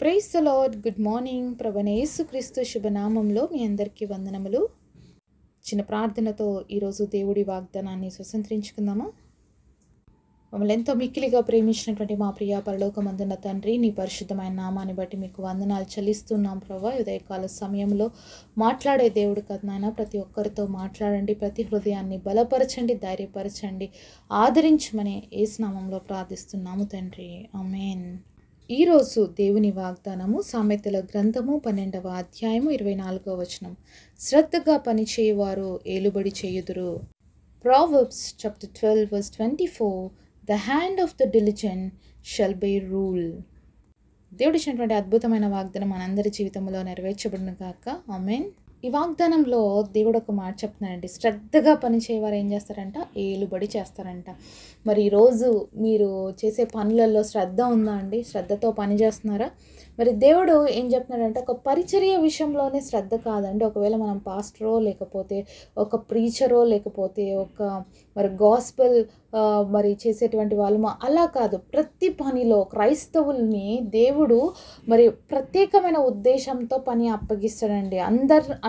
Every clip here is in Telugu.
Praise the Lord. Good morning. ప్రభువైన యేసుక్రీస్తు శుభనామంలో మీ అందరికీ వందనములు. చిన్న ప్రార్థనతో ఈరోజు దేవుడి వాగ్దానాన్ని స్వతంత్రించుకుందామా? మమ్మల్ని ఎంతో మిక్కిలిగా ప్రేమించినటువంటి మా ప్రియ పరలోకమందున్న తండ్రి, నీ పరిశుద్ధమైన నామాన్ని బట్టి మీకు వందనాలు చెల్లిస్తున్నాం ప్రభా. ఉదయకాల సమయంలో మాట్లాడే దేవుడు కదా నాయన, ప్రతి ఒక్కరితో మాట్లాడండి, ప్రతి హృదయాన్ని బలపరచండి, ధైర్యపరచండి, ఆదరించమని యేసు నామంలో ప్రార్థిస్తున్నాము తండ్రి. ఆమేన్. ఈరోజు దేవుని వాగ్దానము సామెతల గ్రంథము 12వ అధ్యాయము 24వ వచనం. శ్రద్ధగా పనిచేయువారు ఏలుబడి చేయుదురు. Proverbs chapter 12 verse 24. The hand of the diligent shall bear rule. దేవుడు ఇచ్చినటువంటి అద్భుతమైన వాగ్దానం మనందరి జీవితంలో నెరవేర్చబడును గాక. ఆమేన్. ఈ వాగ్దానంలో దేవుడు ఒక మాట చెప్తున్నాడండి. శ్రద్ధగా పనిచేయవారు ఏం చేస్తారంట? ఏలుబడి చేస్తారంట. మరి ఈరోజు మీరు చేసే పనులలో శ్రద్ధ ఉందా అండి? శ్రద్ధతో పని చేస్తున్నారా? మరి దేవుడు ఏం చెప్తున్నాడంటే, ఒక పరిచర్య విషయంలోనే శ్రద్ధ కాదండి. ఒకవేళ మనం పాస్టరో, లేకపోతే ఒక ప్రీచరో, లేకపోతే ఒక గాస్పెల్ మరి చేసేటువంటి వాళ్ళము అలా కాదు. ప్రతి పనిలో క్రైస్తవుల్ని దేవుడు మరి ప్రత్యేకమైన ఉద్దేశంతో పని అప్పగిస్తాడండి.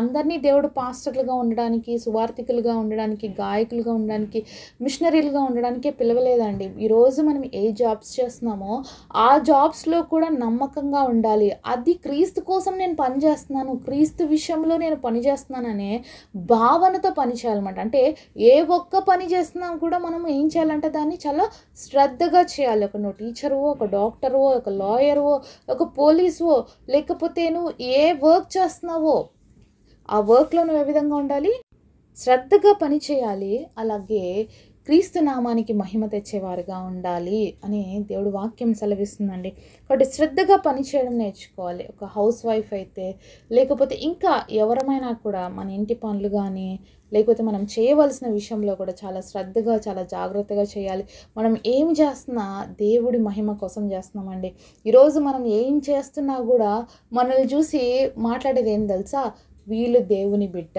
అందరినీ దేవుడు పాస్టర్లుగా ఉండడానికి, సువార్థికులుగా ఉండడానికి, గాయకులుగా ఉండడానికి, మిషనరీలుగా ఉండడానికే పిలవలేదండి. ఈరోజు మనం ఏ జాబ్స్ చేస్తున్నామో ఆ జాబ్స్లో కూడా నమ్మకంగా ఉండాలి. అది క్రీస్తు కోసం నేను పని చేస్తున్నాను, క్రీస్తు విషయంలో నేను పని చేస్తున్నాననే భావనతో పని చేయాలన్నమాట. అంటే ఏ ఒక్క పని చేస్తున్నా కూడా మనం ఏం చేయాలంటే దాన్ని చాలా శ్రద్ధగా చేయాలి. ఒక టీచరు, ఒక డాక్టరు, ఒక లాయరు, ఒక పోలీసు, లేకపోతే నువ్వు ఏ వర్క్ చేస్తున్నావో ఆ వర్క్లో నువ్వు ఏ విధంగా ఉండాలి? శ్రద్ధగా పని చేయాలి. అలాగే క్రీస్తు నామానికి మహిమ తెచ్చేవారుగా ఉండాలి అని దేవుడు వాక్యం సెలవిస్తుందండి. కాబట్టి శ్రద్ధగా పని చేయడం నేర్చుకోవాలి. ఒక హౌస్ వైఫ్ అయితే, లేకపోతే ఇంకా ఎవరమైనా కూడా మన ఇంటి పనులు కానీ, లేకపోతే మనం చేయవలసిన విషయంలో కూడా చాలా శ్రద్ధగా, చాలా జాగ్రత్తగా చేయాలి. మనం ఏం చేస్తున్నా దేవుడి మహిమ కోసం చేస్తున్నామండి. ఈరోజు మనం ఏం చేస్తున్నా కూడా మనల్ని చూసి మాట్లాడేది ఏం తెలుసా? వీళ్ళు దేవుని బిడ్డ,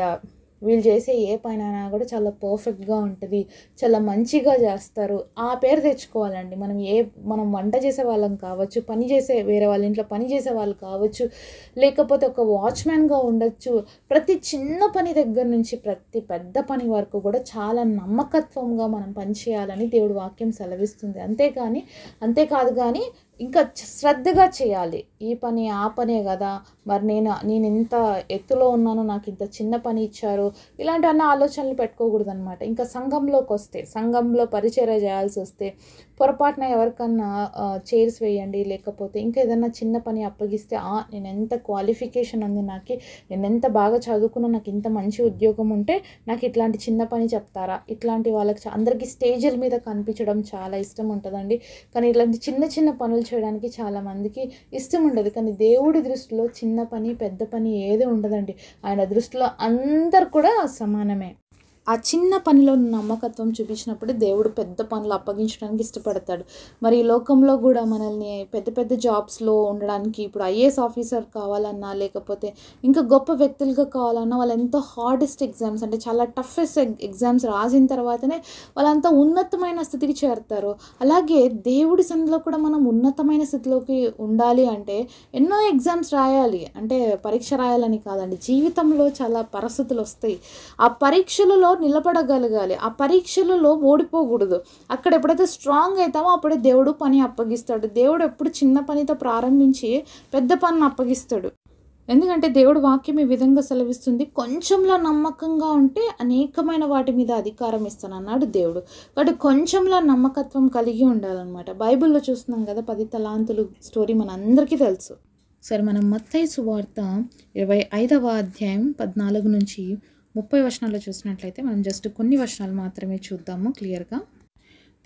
వీళ్ళు చేసే ఏ పనైనా కూడా చాలా పర్ఫెక్ట్గా ఉంటుంది, చాలా మంచిగా చేస్తారు, ఆ పేరు తెచ్చుకోవాలండి. మనం వంట చేసే వాళ్ళం కావచ్చు, వేరే వాళ్ళ ఇంట్లో పని చేసే వాళ్ళు కావచ్చు, లేకపోతే ఒక వాచ్మెన్గా ఉండొచ్చు. ప్రతి చిన్న పని దగ్గర నుంచి ప్రతి పెద్ద పని వరకు కూడా చాలా నమ్మకత్వంగా మనం పనిచేయాలని దేవుడు వాక్యం సెలవిస్తుంది. అంతేకాదు కానీ ఇంకా శ్రద్ధగా చేయాలి. ఈ పని ఆ పనే కదా, మరి నేను ఇంత ఎత్తులో ఉన్నాను, నాకు ఇంత చిన్న పని ఇచ్చారు, ఇలాంటి అన్న ఆలోచనలు పెట్టుకోకూడదు అనమాట. ఇంకా సంఘంలో పరిచర్య చేయాల్సి వస్తే పొరపాటున ఎవరికన్నా చైర్స్ వేయండి, లేకపోతే ఇంకా ఏదన్నా చిన్న పని అప్పగిస్తే నేను ఎంత క్వాలిఫికేషన్ ఉంది, నేను ఎంత బాగా చదువుకున్నా, నాకు ఇంత మంచి ఉద్యోగం ఉంటే నాకు ఇట్లాంటి చిన్న పని చెప్తారా? ఇట్లాంటి వాళ్ళకి అందరికీ స్టేజ్ల మీద కనిపించడం చాలా ఇష్టం ఉంటుందండి. కానీ ఇట్లాంటి చిన్న చిన్న పనులు చేయడానికి చాలామందికి ఇష్టం ఉండదు. కానీ దేవుడి దృష్టిలో చిన్న పని పెద్ద పని ఏది ఉండదండి. ఆయన దృష్టిలో అందరు కూడా సమానమే. ఆ చిన్న పనిలో నమ్మకత్వం చూపించినప్పుడు దేవుడు పెద్ద పనులు అప్పగించడానికి ఇష్టపడతాడు. మరి ఈ లోకంలో కూడా మనల్ని పెద్ద పెద్ద జాబ్స్లో ఉండడానికి, ఇప్పుడు ఐఏఎస్ ఆఫీసర్ కావాలన్నా, లేకపోతే ఇంకా గొప్ప వ్యక్తులుగా కావాలన్నా, వాళ్ళు ఎంతో హార్డెస్ట్ ఎగ్జామ్స్, అంటే చాలా టఫెస్ట్ ఎగ్జామ్స్ రాసిన తర్వాతనే వాళ్ళంతా ఉన్నతమైన స్థితికి చేరుతారు. అలాగే దేవుడి సన్నిధిలో కూడా మనం ఉన్నతమైన స్థితిలోకి ఉండాలి అంటే ఎన్నో ఎగ్జామ్స్ రాయాలి. అంటే పరీక్ష రాయాలని కాదండి, జీవితంలో చాలా పరిస్థితులు వస్తాయి. ఆ పరీక్షలలో నిలబడగలగాలి, ఆ పరీక్షలలో ఓడిపోకూడదు. అక్కడ ఎప్పుడైతే స్ట్రాంగ్ అవుతామో అప్పుడే దేవుడు పని అప్పగిస్తాడు. దేవుడు ఎప్పుడు చిన్న పనితో ప్రారంభించి పెద్ద పనిని అప్పగిస్తాడు. ఎందుకంటే దేవుడు వాక్యం ఈ విధంగా సెలవిస్తుంది, కొంచెంలో నమ్మకంగా ఉంటే అనేకమైన వాటి మీద అధికారం ఇస్తానన్నాడు దేవుడు. కాబట్టి కొంచెంలో నమ్మకత్వం కలిగి ఉండాలన్నమాట. బైబిల్లో చూస్తున్నాం కదా, 10 తలాంతులు స్టోరీ మనందరికీ తెలుసు. సరే, మనం మత్తయి సువార్త 25వ అధ్యాయం 14 నుంచి 30 వచనాల్లో చూసినట్లయితే మనం జస్ట్ కొన్ని వచనాలు మాత్రమే చూద్దాము క్లియర్గా.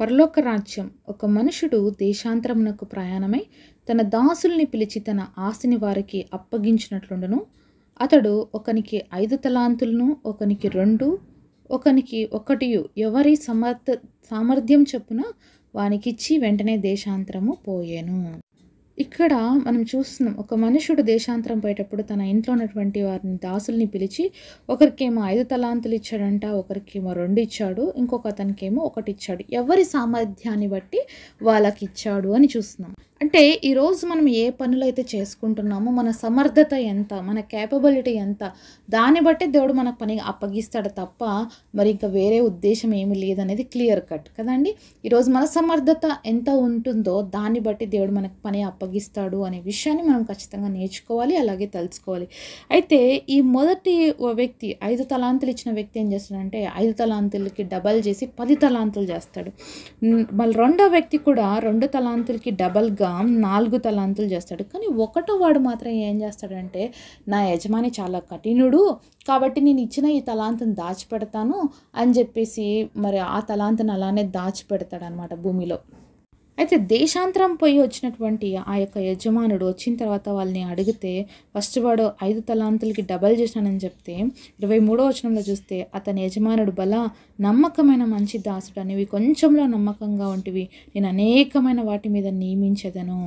పరలోక రాజ్యం ఒక మనుషుడు దేశాంతరమునకు ప్రయాణమై తన దాసుల్ని పిలిచి తన ఆస్తిని వారికి అప్పగించినట్లుండును. అతడు ఒకనికి 5 తలాంతులను, ఒకనికి 2, ఒకనికి 1 ఎవరి సామర్థ్యం చొప్పున వానికిచ్చి వెంటనే దేశాంతరము పోయేను. ఇక్కడ మనం చూస్తున్నాం, ఒక మనుషుడు దేశాంతరం పోయేటప్పుడు తన ఇంట్లో ఉన్నటువంటి వారిని దాసుల్ని పిలిచి, ఒకరికేమో 5 తలాంతులు ఇచ్చాడంట, ఒకరికేమో 2 ఇచ్చాడు, ఇంకొక అతనికేమో 1 ఇచ్చాడు. ఎవరి సామర్థ్యాన్ని బట్టి వాళ్ళకి ఇచ్చాడు అని చూస్తున్నాం. అంటే ఈరోజు మనం ఏ పనులైతే చేసుకుంటున్నామో మన సమర్థత ఎంత, మన కేపబిలిటీ ఎంత, దాన్ని బట్టి దేవుడు మనకు పని అప్పగిస్తాడు తప్ప మరి ఇంకా వేరే ఉద్దేశం ఏమీ లేదనేది క్లియర్ కట్ కదండి. ఈరోజు మన సమర్థత ఎంత ఉంటుందో దాన్ని బట్టి దేవుడు మనకు పని అప్పగిస్తాడు అనే విషయాన్ని మనం ఖచ్చితంగా నేర్చుకోవాలి, అలాగే తెలుసుకోవాలి. అయితే ఈ మొదటి వ్యక్తి 5 తలాంతులు ఇచ్చిన వ్యక్తి ఏం చేస్తాడంటే 5 తలాంతులకి డబల్ చేసి 10 తలాంతులు చేస్తాడు. మళ్ళీ రెండో వ్యక్తి కూడా 2 తలాంతులకి డబల్గా 4 తలాంతులు చేస్తాడు. కానీ ఒకటో వాడు మాత్రం ఏం చేస్తాడంటే నా యజమాని చాలా కఠినుడు కాబట్టి నేను ఇచ్చిన ఈ తలాంతుని దాచిపెడతాను అని చెప్పేసి మరి ఆ తలాంతుని అలానే దాచిపెడతాడనమాట భూమిలో. అయితే దేశాంతరం పోయి వచ్చినటువంటి ఆ యొక్క యజమానుడు వచ్చిన తర్వాత వాళ్ళని అడిగితే ఫస్ట్ వాడు 5 తలాంతులకి డబల్ చేశానని చెప్తే 23వ వచనంలో చూస్తే అతని యజమానుడు బలా నమ్మకమైన మంచి దాసుడు అనేవి కొంచెంలో నమ్మకంగా ఉంటివి, నేను అనేకమైన వాటి మీద నియమించదను.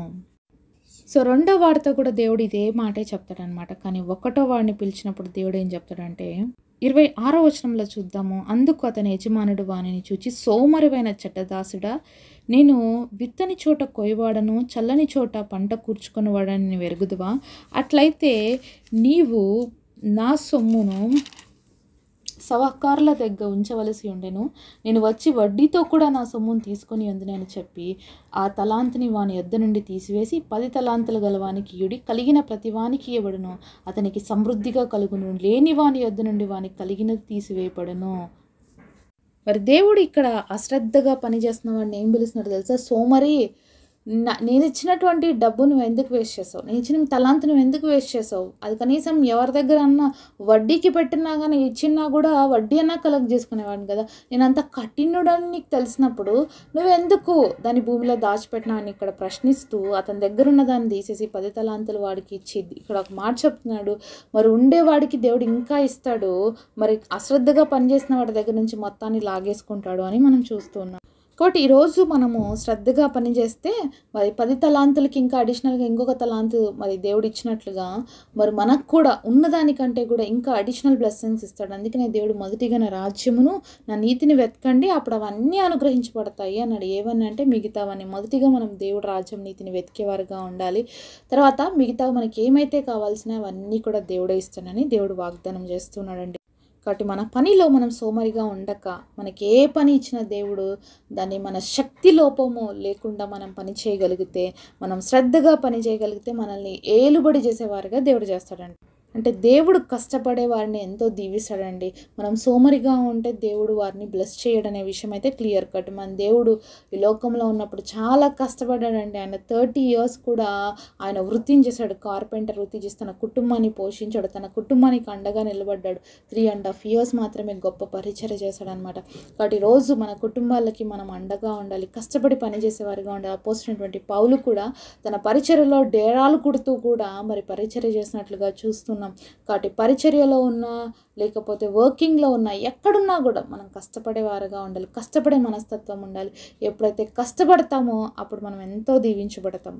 సో రెండో వాడితో కూడా దేవుడు ఇదే మాటే చెప్తాడనమాట. కానీ ఒకటో వాడిని పిలిచినప్పుడు దేవుడు ఏం చెప్తాడంటే 26వ వచనంలో చూద్దాము. అందుకు అతని యజమానుడు వానిని చూచి సోమరివైన చెడ్డదాసుడా, నేను విత్తని చోట కొయ్యవాడను, చల్లని చోట పంట కూర్చుకునేవాడని వెరుగుదువా? అట్లయితే నీవు నా సొమ్మును సహకారుల దగ్గర ఉంచవలసి ఉండెను, నేను వచ్చి వడ్డీతో కూడా నా సొమ్మును తీసుకొని ఉందని చెప్పి ఆ తలాంతిని వాని యొద్ద నుండి తీసివేసి 10 తలాంతులు గలవానికి ఇయుడి, కలిగిన ప్రతివానికి ఇవ్వబడును, అతనికి సమృద్ధిగా కలుగును, లేని వాని యొద్ద నుండి వానికి కలిగినది తీసివేయబడును. మరి దేవుడు ఇక్కడ అశ్రద్ధగా పనిచేస్తున్న వాడిని ఏం పిలుస్తున్నాడు తెలుసా? సోమరి, నేను ఇచ్చినటువంటి డబ్బు నువ్వు ఎందుకు వేస్ట్ చేసావు, నేను ఇచ్చిన తలాంతు నువ్వు ఎందుకు వేస్ట్ చేసావు, అది కనీసం ఎవరి దగ్గర అన్నా వడ్డీకి పెట్టినా కానీ ఇచ్చినా కూడా వడ్డీ అన్నా కలెక్ట్ చేసుకునేవాడిని కదా, నేను అంత కఠినుడని నీకు తెలిసినప్పుడు నువ్వు ఎందుకు దాని భూమిలో దాచిపెట్టినా అని ఇక్కడ ప్రశ్నిస్తూ అతని దగ్గర ఉన్న దాన్ని తీసేసి 10 తలాంతులు వాడికి ఇచ్చి ఇక్కడ ఒక మాట చెప్తున్నాడు. మరి ఉండేవాడికి దేవుడు ఇంకా ఇస్తాడు, మరి అశ్రద్ధగా పనిచేసిన వాడి దగ్గర నుంచి మొత్తాన్ని లాగేసుకుంటాడు అని మనం చూస్తున్నాం. కాబట్టి ఈరోజు మనము శ్రద్ధగా పనిచేస్తే మరి 10 తలాంతులకి ఇంకా అడిషనల్గా ఇంకొక తలాంతు మరి దేవుడు ఇచ్చినట్లుగా మరి మనకు కూడా ఉన్నదానికంటే కూడా ఇంకా అడిషనల్ బ్లెస్సింగ్స్ ఇస్తాడు. అందుకనే దేవుడు మొదటిగా నా రాజ్యమును నా నీతిని వెతకండి అప్పుడు అవన్నీ అనుగ్రహించబడతాయి అన్నాడు. ఏవన్నీ అంటే మిగతావన్నీ. మొదటిగా మనం దేవుడు రాజ్యం నీతిని వెతికేవారుగా ఉండాలి. తర్వాత మిగతా మనకి ఏమైతే కావాల్సినా అవన్నీ కూడా దేవుడే ఇస్తాడని దేవుడు వాగ్దానం చేస్తున్నాడండి. కాబట్టి మన పనిలో మనం సోమరిగా ఉండక మనకి ఏ పని ఇచ్చిన దేవుడు దాన్ని మన శక్తి లోపము లేకుండా మనం పని చేయగలిగితే, మనం శ్రద్ధగా పని చేయగలిగితే మనల్ని ఏలుబడి చేసేవారుగా దేవుడు చేస్తాడండి. అంటే దేవుడు కష్టపడే వారిని ఎంతో దీవిస్తాడండి. మనం సోమరిగా ఉంటే దేవుడు వారిని బ్లెస్ చేయడనే విషయం అయితే క్లియర్ కట్. మన దేవుడు ఈ లోకంలో ఉన్నప్పుడు చాలా కష్టపడ్డాడండి. ఆయన 30 years కూడా ఆయన వృత్తిని చేశాడు. కార్పెంటర్ వృత్తి చేసి తన కుటుంబాన్ని పోషించాడు, తన కుటుంబానికి అండగా నిలబడ్డాడు. 3.5 years మాత్రమే గొప్ప పరిచర్య చేశాడనమాట. కాబట్టి రోజు మన కుటుంబాలకి మనం అండగా ఉండాలి, కష్టపడి పనిచేసేవారిగా ఉండాలి. అపోజినటువంటి పౌలు కూడా తన పరిచర్యలో డేరాలు కుడుతూ కూడా మరి పరిచర్య చేసినట్లుగా చూస్తున్నాం. కాబట్టి పరిచర్యలో ఉన్నా లేకపోతే వర్కింగ్లో ఉన్నా ఎక్కడున్నా కూడా మనం కష్టపడేవారుగా ఉండాలి, కష్టపడే మనస్తత్వం ఉండాలి. ఎప్పుడైతే కష్టపడతామో అప్పుడు మనం ఎంతో దీవించబడతాం.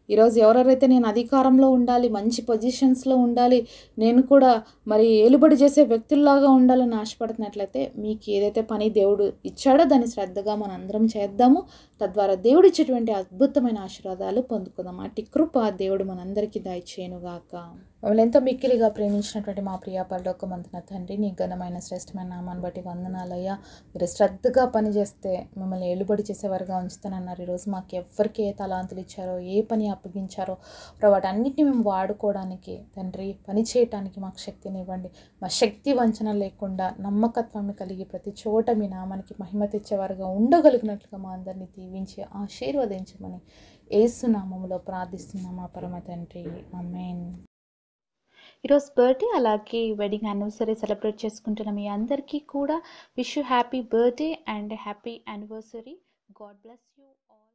ఈరోజు ఎవరెవరైతే నేను అధికారంలో ఉండాలి, మంచి పొజిషన్స్లో ఉండాలి, నేను కూడా మరి ఏలుబడి చేసే వ్యక్తుల్లాగా ఉండాలని ఆశపడుతున్నట్లయితే మీకు ఏదైతే పని దేవుడు ఇచ్చాడో దాన్ని శ్రద్ధగా మనం అందరం చేద్దాము. తద్వారా దేవుడు ఇచ్చేటువంటి అద్భుతమైన ఆశీర్వాదాలు పొందుకుందాం. అట్టి కృప దేవుడు మనందరికీ దయచేయునుగాక. మమ్మల్ని ఎంతో మిక్కిలిగా ప్రేమించినటువంటి మా ప్రియ పరలోకమందున తండ్రి, నీ ఘనమైన శ్రేష్టమైన నామాన్ని బట్టి వందనాలయ్యా. మీరు శ్రద్ధగా పనిచేస్తే మిమ్మల్ని ఏలుబడి చేసేవారుగా ఉంచుతానన్నారు. ఈరోజు మాకు ఎవరికి ఏ తలాంతులు ఇచ్చారో, ఏ పని అప్పగించారో వాటన్నిటిని మేము వాడుకోవడానికి తండ్రి, పని చేయటానికి మాకు శక్తిని ఇవ్వండి. మా శక్తి వంచన లేకుండా నమ్మకత్వాన్ని కలిగి ప్రతి చోట మీ నామానికి మహిమ తెచ్చేవారుగా ఉండగలిగినట్లుగా మా అందరినీ దీవించి ఆశీర్వదించమని యేసు నామములో ప్రార్థిస్తున్నాం మా పరమ తండ్రి. ఆమేన్. ఈరోజు బర్త్డే అలాగే వెడ్డింగ్ యానివర్సరీ సెలబ్రేట్ చేసుకుంటున్న మీ అందరికీ కూడా wish you happy birthday and happy anniversary. God bless you all.